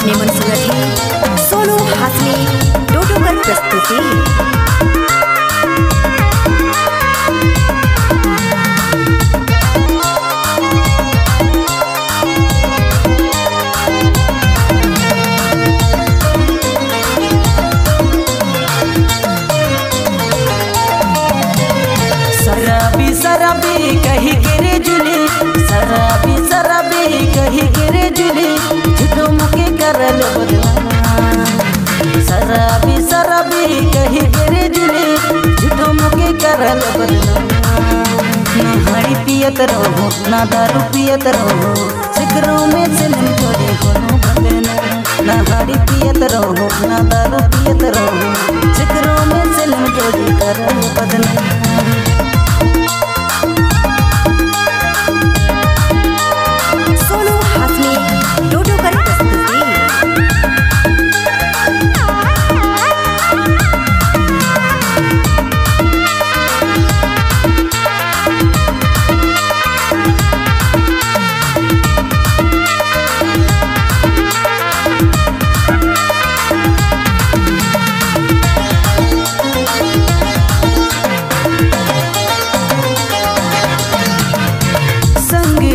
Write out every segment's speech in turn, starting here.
निमन सुनत है सोनू हासमी डोडोकर प्रस्तुति। शराबी शराबी कही गिरे जुली, शराबी शराबी कही गिरे जुली, झूठो मुके करल बदनाम। शराबी शराबी कही गिरे जुली, झूठो मुके करल बदनाम। ना हरी पियत रहो ना दारू पियत रहो, सिकरों में सिलम छोड़े कोनो बदनाम। ना हरी पियत रहो ना दारू पियत रहो, सिकरों में सिलम छोड़े करल बदनाम। सोनू हासमी डोडोकर प्रस्तुति।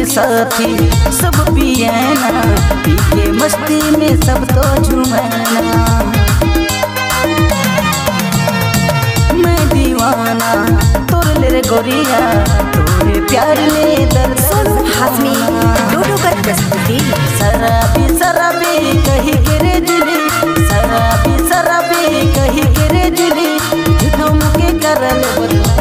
साथी सब पियना, पी के मस्ती में सब तो झूमना। मैं दीवाना तोर ले गोरिया, तोरे प्यार ले दर्द। सोनू हासमी डोडोकर प्रस्तुति। शराबी शराबी कही गिरे जुली, शराबी शराबी कही गिरे जुली, झूठो मुके करल बदनाम।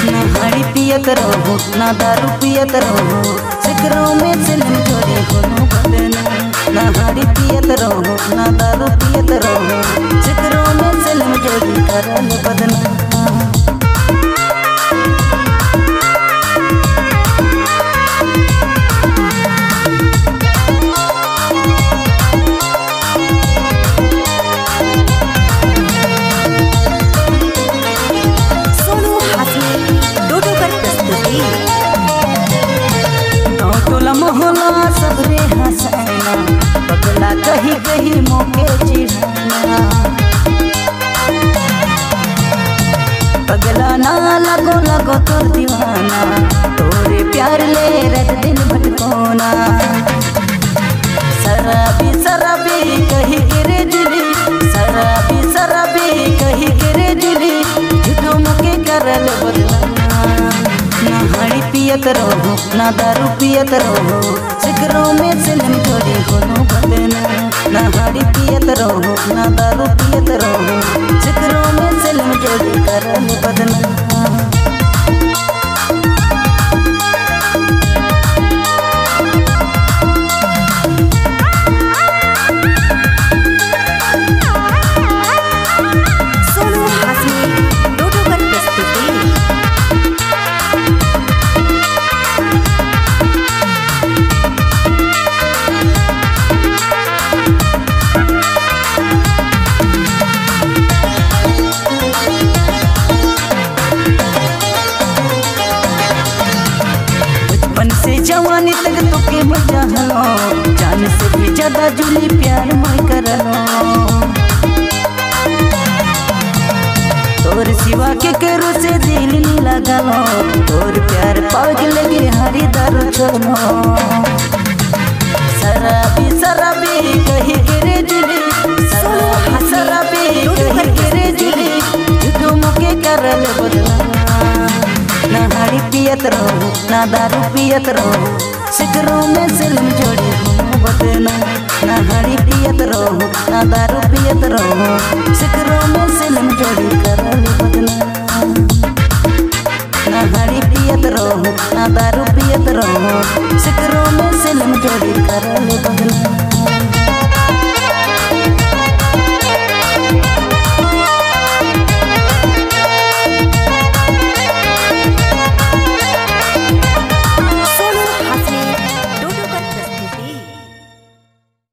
ना हरी पियत रहो ना दारू पियत रहो, सिकरों में सिलम छोड़े कोनो बदनाम। ना हरी पियत रहो ना दारू पियत रहो, सिकरों में सिलम छोड़े करल बदनाम। मोहला सबरे हंसना, पगला कही कही मोके चिढ़ाना। पगला ना लगो लगो तोर दीवाना, तोरे प्यार ले रात दिन भटकोना। शराबी शराबी कही गिरे जुली, शराबी शराबी कही गिरे जुली, झूठो मुके करल बदनाम। ना हरी पियत रहो ना दारू पियत रहो, सिकरों में सिलम छोड़े कोनो बदनाम। ना हरी पियत रहो ना दारू पियत रहो, सिकरों में सिलम छोड़े करल बदनाम। सोनू हासमी डोडोकर प्रस्तुति। से जवानी तक तो के मजा हलो, जान से भी ज्यादा जुली प्यार मैं करलो। तोर सिवा के करो से दिल नहीं लगलो, तोर प्यार पाग लगे हरी दारू छोड़ो। शराबी शराबी कही गिरे जुली, शराबी कही गिरे जुली, झूठो मुके करल बदनाम। ना हरी पियत रहो ना दारू पियत रहो, सिकरों में सिलम छोड़े कोनो बदनाम। ना हरी पियत रहो ना दारू पियत रहो, सिकरों में सिलम छोड़े